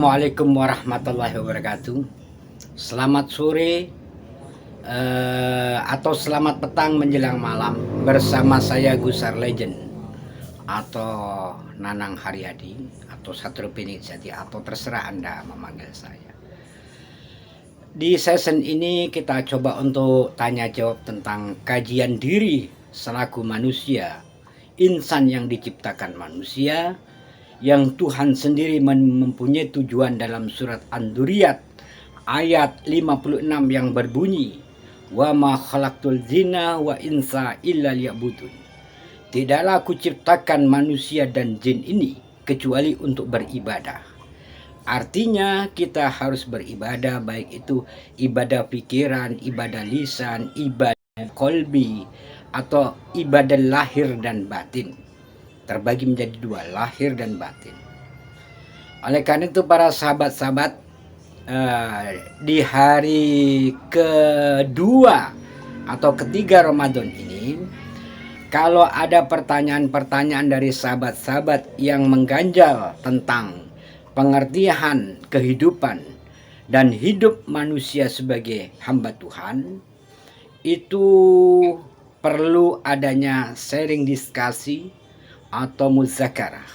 Assalamualaikum warahmatullahi wabarakatuh. Selamat sore atau selamat petang menjelang malam bersama saya Gusar Legend atau Nanang Haryadi atau Satrio Pinijati atau terserah Anda memanggil saya. Di session ini kita coba untuk tanya jawab tentang kajian diri selaku manusia, insan yang diciptakan manusia, yang Tuhan sendiri mempunyai tujuan dalam surat An-Duriyat ayat 56 yang berbunyi, wa ma khalaqtul jinna wa insa illa liya'budun. Tidaklah aku ciptakan manusia dan jin ini kecuali untuk beribadah. Artinya kita harus beribadah, baik itu ibadah pikiran, ibadah lisan, ibadah kolbi, atau ibadah lahir dan batin. Terbagi menjadi dua, lahir dan batin. Oleh karena itu para sahabat-sahabat, di hari kedua atau ketiga Ramadan ini, kalau ada pertanyaan-pertanyaan dari sahabat-sahabat yang mengganjal tentang pengertian kehidupan dan hidup manusia sebagai hamba Tuhan, itu perlu adanya sharing diskusi atau muzakarah.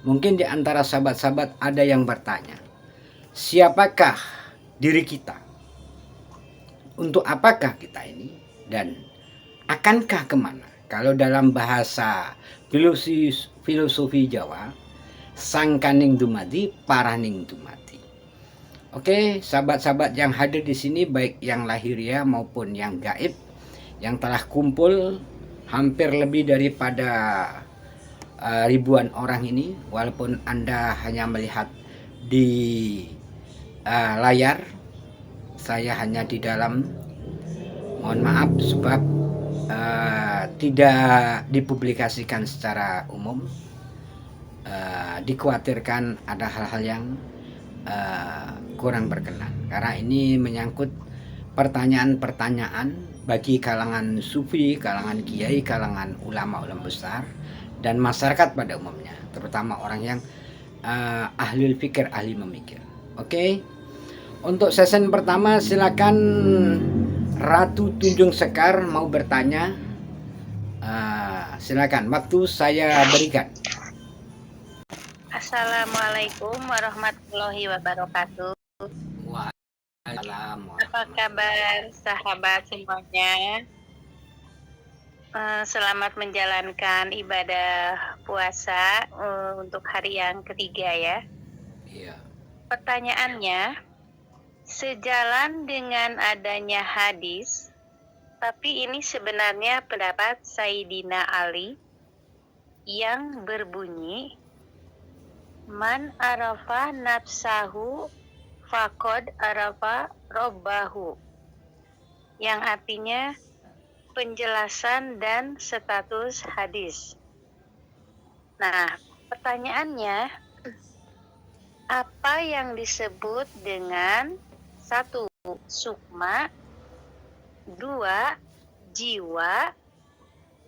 Mungkin di antara sahabat-sahabat ada yang bertanya, siapakah diri kita? Untuk apakah kita ini? Dan akankah kemana? Kalau dalam bahasa filosofi Jawa, sangkaning dumadi, paraning dumadi. Oke, sahabat-sahabat yang hadir di sini, baik yang lahiriah maupun yang gaib, yang telah kumpul hampir lebih daripada ribuan orang ini, walaupun Anda hanya melihat di layar, saya hanya di dalam. Mohon maaf sebab tidak dipublikasikan secara umum. Dikhawatirkan ada hal-hal yang kurang berkenan, karena ini menyangkut pertanyaan-pertanyaan bagi kalangan sufi, kalangan kiai, kalangan ulama-ulama besar, dan masyarakat pada umumnya, terutama orang yang ahli fikir, ahli memikir. Oke, untuk session pertama silakan Ratu Tunjung Sekar mau bertanya. Silakan, waktu saya berikan. Assalamualaikum warahmatullahi wabarakatuh. Waalaikumsalam. Apa kabar sahabat semuanya? Selamat menjalankan ibadah puasa untuk hari yang ketiga ya. Iya. Pertanyaannya, sejalan dengan adanya hadis, tapi ini sebenarnya pendapat Sayyidina Ali yang berbunyi, man arafa nafsahu faqad arafa robbahu, yang artinya penjelasan dan status hadis. Nah, pertanyaannya, apa yang disebut dengan 1. Sukma, 2. Jiwa,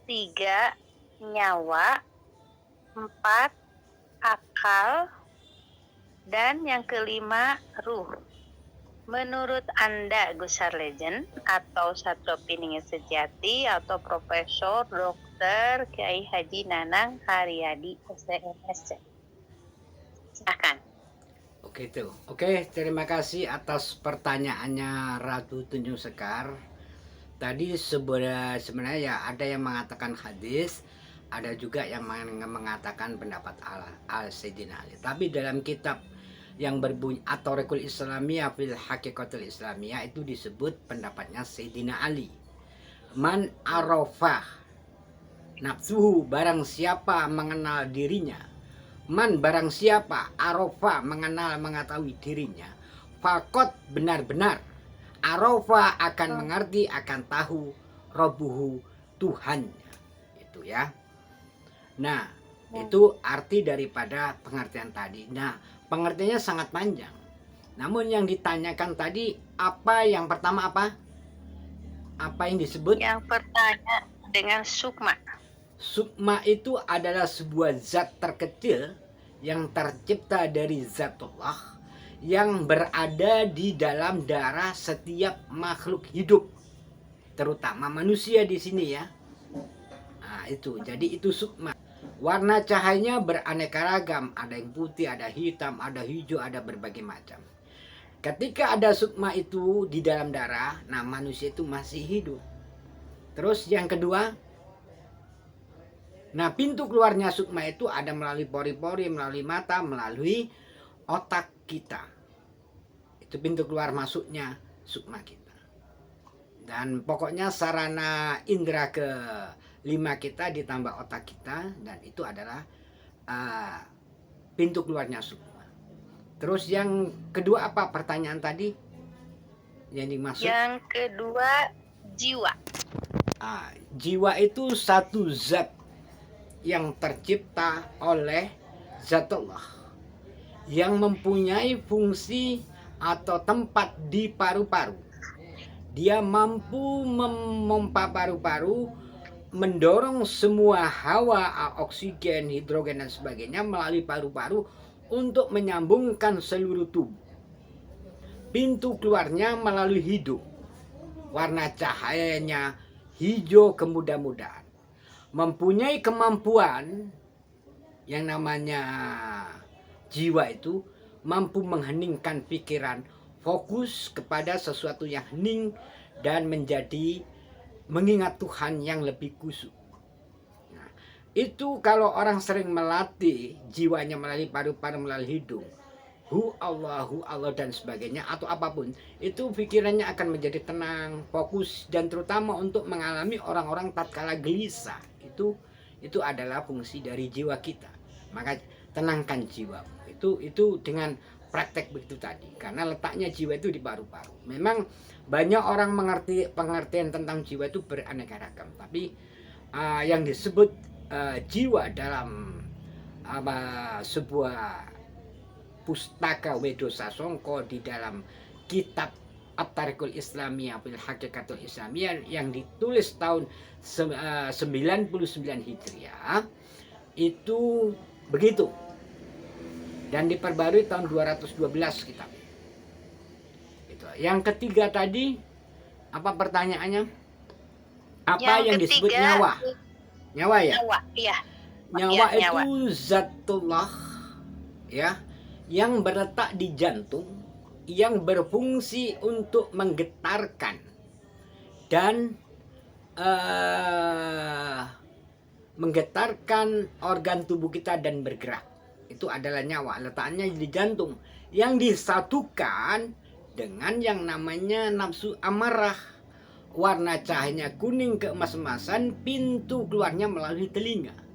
3. Nyawa, 4. Akal, dan yang kelima ruh. Menurut Anda, Gusar Legend atau Satrio Pinijati atau Profesor Dr. Kiai Haji Nanang Haryadi SDMSC. Silakan. Oke, terima kasih atas pertanyaannya Ratu Tunjung Sekar. Tadi sebenarnya ya ada yang mengatakan hadis, ada juga yang mengatakan pendapat Al-Sayyidina Ali. Tapi dalam kitab yang berbunyi atau Rekul Islamiyah fil Hakikatul Islamiyah itu disebut pendapatnya Sayyidina Ali. Man arafah nafsuhu, barang siapa mengenal dirinya. Man, barang siapa arafa, mengenal, mengetahui dirinya. Fakot, benar-benar. Arafa akan mengerti, akan tahu Rabbuhu, Tuhannya. Itu ya. Nah, itu arti daripada pengertian tadi. Nah, pengertiannya sangat panjang. Namun yang ditanyakan tadi, apa yang pertama apa? Apa yang disebut? Yang pertama dengan sukma. Sukma itu adalah sebuah zat terkecil yang tercipta dari zatullah yang berada di dalam darah setiap makhluk hidup, terutama manusia di sini ya. Nah, itu. Jadi itu sukma. Warna cahayanya beraneka ragam, ada yang putih, ada hitam, ada hijau, ada berbagai macam. Ketika ada sukma itu di dalam darah, nah manusia itu masih hidup. Terus yang kedua, nah pintu keluarnya sukma itu ada melalui pori-pori, melalui mata, melalui otak kita. Itu pintu keluar masuknya sukma kita. Dan pokoknya sarana indera ke 5 kita ditambah otak kita, dan itu adalah pintu keluarnya sukma. Terus yang kedua apa pertanyaan tadi yang dimaksud? Yang kedua, jiwa. Jiwa itu satu zat yang tercipta oleh Zatullah, yang mempunyai fungsi atau tempat di paru-paru. Dia mampu memompa paru-paru, mendorong semua hawa, oksigen, hidrogen dan sebagainya melalui paru-paru untuk menyambungkan seluruh tubuh. Pintu keluarnya melalui hidung. Warna cahayanya hijau kemudah-mudahan. Mempunyai kemampuan yang namanya jiwa itu mampu mengheningkan pikiran, fokus kepada sesuatu yang hening dan menjadi mengingat Tuhan yang lebih khusyuk. Nah, itu kalau orang sering melatih jiwanya melalui paru-paru, melalui hidung, hu Allah dan sebagainya atau apapun, itu pikirannya akan menjadi tenang, fokus, dan terutama untuk mengalami orang-orang tatkala gelisah. Itu adalah fungsi dari jiwa kita. Maka tenangkan jiwa. Itu dengan praktek begitu tadi, karena letaknya jiwa itu di paru-paru. Memang banyak orang pengertian tentang jiwa itu beraneka ragam, tapi yang disebut jiwa dalam sebuah pustaka Wedo Sasongko di dalam kitab At-Tariqul Islamiyah fil Hakikatul Islamiyah yang ditulis tahun 99 Hijriah itu begitu, dan diperbarui tahun 212 kitab. Itu. Yang ketiga tadi apa pertanyaannya? Apa yang disebut nyawa? Nyawa ya? Nyawa, iya. Nyawa Ya, itu zatullah ya, yang berletak di jantung, yang berfungsi untuk menggetarkan dan menggetarkan organ tubuh kita dan bergerak. Itu adalah nyawa, letaknya di jantung, yang disatukan dengan yang namanya nafsu amarah. Warna cahayanya kuning keemas-emasan, pintu keluarnya melalui telinga.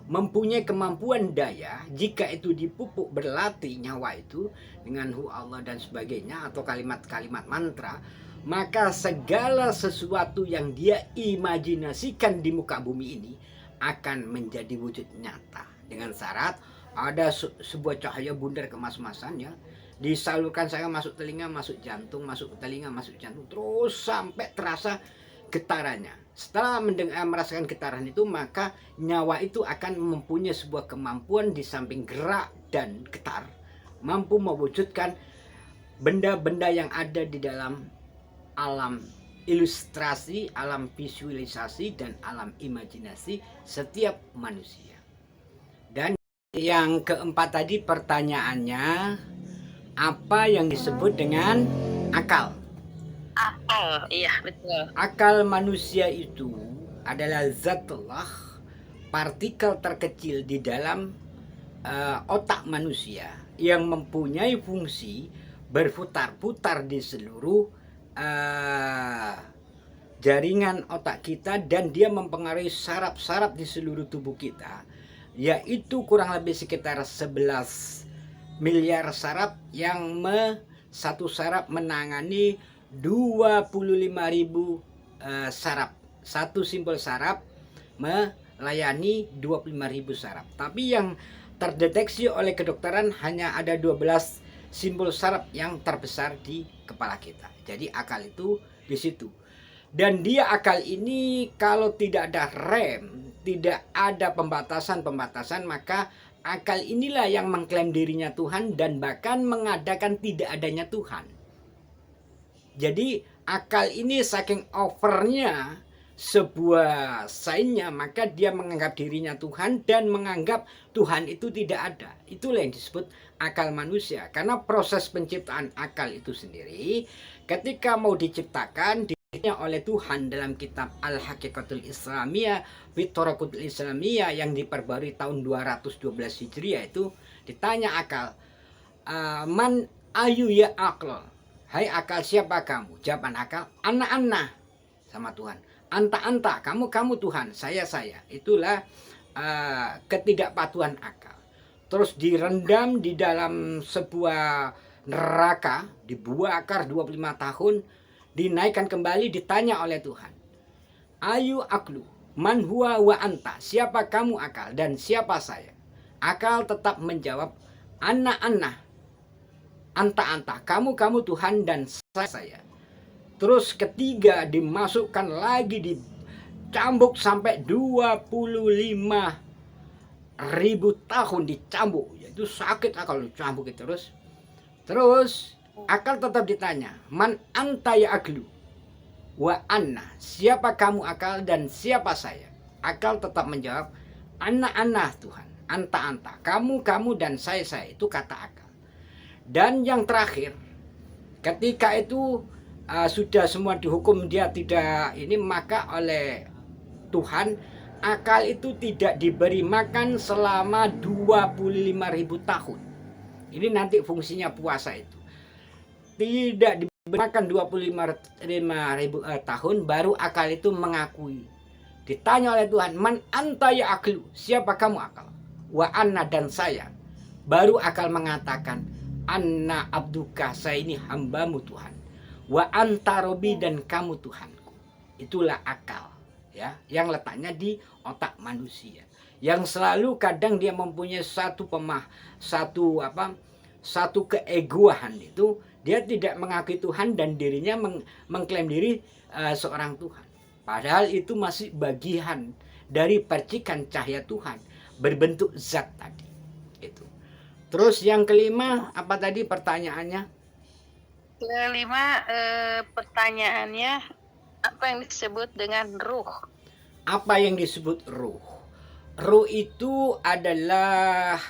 Mempunyai kemampuan daya, jika itu dipupuk berlatih nyawa itu dengan hu Allah dan sebagainya atau kalimat-kalimat mantra, maka segala sesuatu yang dia imajinasikan di muka bumi ini akan menjadi wujud nyata, dengan syarat ada sebuah cahaya bundar kemas-masan ya, disalurkan saya masuk telinga, masuk jantung, masuk telinga, masuk jantung, terus sampai terasa getarannya. Setelah merasakan getaran itu, maka nyawa itu akan mempunyai sebuah kemampuan di samping gerak dan getar, mampu mewujudkan benda-benda yang ada di dalam alam ilustrasi, alam visualisasi, dan alam imajinasi setiap manusia. Dan yang keempat tadi pertanyaannya, apa yang disebut dengan akal? Akal, iya betul. Akal manusia itu adalah zatullah, partikel terkecil di dalam otak manusia yang mempunyai fungsi berputar-putar di seluruh jaringan otak kita, dan dia mempengaruhi saraf-saraf di seluruh tubuh kita, yaitu kurang lebih sekitar 11 miliar saraf yang satu saraf menangani 25.000 saraf. Satu simpul saraf melayani 25.000 saraf. Tapi yang terdeteksi oleh kedokteran hanya ada 12 simpul saraf yang terbesar di kepala kita. Jadi akal itu di situ. Dan dia akal ini kalau tidak ada rem, tidak ada pembatasan-pembatasan, maka akal inilah yang mengklaim dirinya Tuhan dan bahkan mengadakan tidak adanya Tuhan. Jadi akal ini saking overnya sebuah sainnya, maka dia menganggap dirinya Tuhan dan menganggap Tuhan itu tidak ada. Itulah yang disebut akal manusia. Karena proses penciptaan akal itu sendiri ketika mau diciptakan oleh Tuhan dalam kitab Al-Haqiqatul Islamiyah Fitraqatul Islamiyah yang diperbarui tahun 212 Hijriah, itu ditanya akal, man ayu ya akal, hai akal siapa kamu? Jawaban akal, ana sama Tuhan, anta kamu Tuhan, saya. Itulah ketidakpatuhan akal. Terus direndam di dalam sebuah neraka, dibakar 25 tahun, dinaikkan kembali, ditanya oleh Tuhan, ayu aklu man huwa wa anta, siapa kamu akal dan siapa saya? Akal tetap menjawab, anta kamu Tuhan dan saya. Terus ketiga dimasukkan lagi, dicambuk sampai 25.000 tahun dicambuk. Itu sakit kalau dicambuk itu. Terus akal tetap ditanya, man anta ya aklu wa anna, siapa kamu akal dan siapa saya? Akal tetap menjawab, anna Tuhan, anta kamu dan saya. Itu kata akal. Dan yang terakhir, ketika itu sudah semua dihukum dia tidak ini, maka oleh Tuhan akal itu tidak diberi makan selama 25.000 tahun. Ini nanti fungsinya puasa itu. Tidak diberi makan 25.000 tahun, baru akal itu mengakui. Ditanya oleh Tuhan, man anta ya aklu, siapa kamu akal? Wa anna, dan saya. Baru akal mengatakan, anna abduka, saya ini hambamu Tuhan. Wa anta robi, dan kamu Tuhanku. Itulah akal, ya, yang letaknya di otak manusia. Yang selalu kadang dia mempunyai satu keegoan, itu dia tidak mengakui Tuhan dan dirinya mengklaim diri seorang Tuhan. Padahal itu masih bagian dari percikan cahaya Tuhan berbentuk zat tadi. Itu. Terus yang kelima, apa tadi pertanyaannya? Kelima, pertanyaannya, apa yang disebut dengan ruh? Apa yang disebut ruh? Ruh itu adalah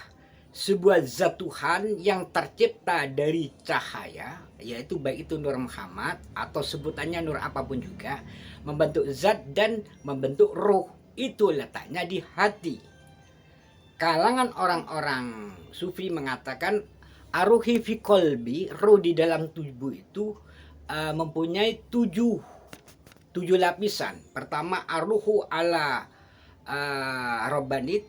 sebuah zat Tuhan yang tercipta dari cahaya, yaitu baik itu Nur Muhammad atau sebutannya Nur apapun juga, membentuk zat dan membentuk ruh. Itu letaknya di hati. Kalangan orang-orang sufi mengatakan aruhi fi qalbi, ruh di dalam tubuh itu mempunyai tujuh lapisan. Pertama, aruhu ala Robbanit,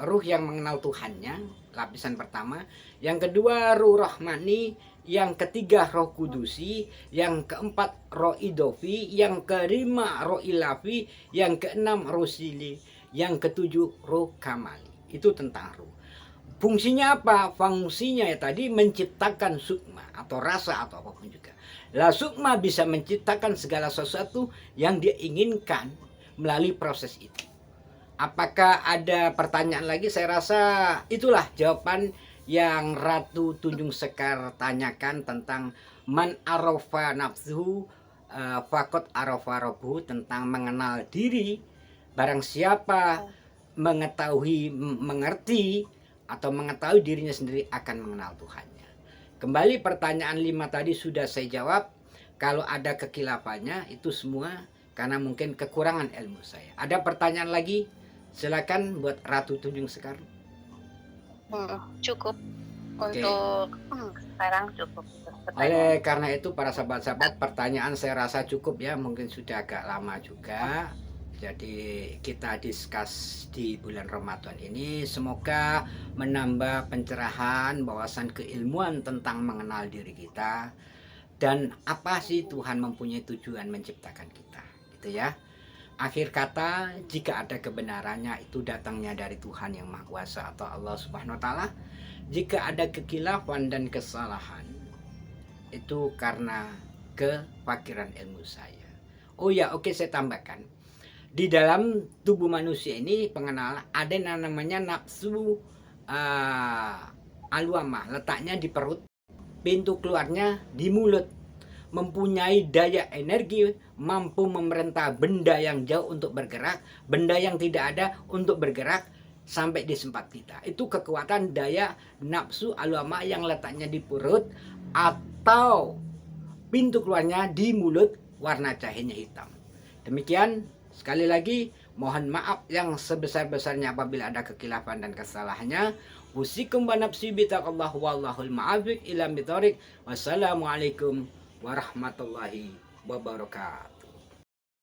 ruh yang mengenal Tuhannya, lapisan pertama. Yang kedua, ruh Rahmani. Yang ketiga, roh Kudusi. Yang keempat, roh Idofi. Yang kelima, roh Ilafi. Yang keenam, roh Sili. Yang ketujuh, roh Kamali. Itu tentang ruh. Fungsinya apa? Fungsinya ya tadi menciptakan sukma atau rasa atau apapun juga. La sukma bisa menciptakan segala sesuatu yang dia inginkan melalui proses itu. Apakah ada pertanyaan lagi? Saya rasa itulah jawaban yang Ratu Tunjung Sekar tanyakan tentang man arofa nafsuhu fakot arofa robhu, tentang mengenal diri. Barang siapa mengerti atau mengetahui dirinya sendiri akan mengenal Tuhannya. Kembali pertanyaan 5 tadi sudah saya jawab. Kalau ada kekilafannya itu semua karena mungkin kekurangan ilmu saya. Ada pertanyaan lagi? Silakan buat Ratu Tunjung Sekar. Cukup. Untuk sekarang cukup. Oleh karena itu para sahabat-sahabat, pertanyaan saya rasa cukup ya. Mungkin sudah agak lama juga. Jadi kita diskus di bulan Ramadan ini, semoga menambah pencerahan, wawasan keilmuan tentang mengenal diri kita dan apa sih Tuhan mempunyai tujuan menciptakan kita, gitu ya. Akhir kata, jika ada kebenarannya itu datangnya dari Tuhan yang Maha Kuasa atau Allah Subhanahu wa taala. Jika ada kekhilafan dan kesalahan, itu karena kefakiran ilmu saya. Oh ya, oke, saya tambahkan. Di dalam tubuh manusia ini pengenalan ada yang namanya nafsu alwamah, letaknya di perut, pintu keluarnya di mulut, mempunyai daya energi, mampu memerintah benda yang jauh untuk bergerak, benda yang tidak ada untuk bergerak sampai di sempat kita. Itu kekuatan daya nafsu alwamah yang letaknya di perut atau pintu keluarnya di mulut, warna cahayanya hitam. Demikian, sekali lagi mohon maaf yang sebesar-besarnya apabila ada kekilafan dan kesalahannya. Usikum wa nafsi bitaqallah wallahul ma'afiq ila mithorik. Wassalamualaikum warahmatullahi wabarakatuh.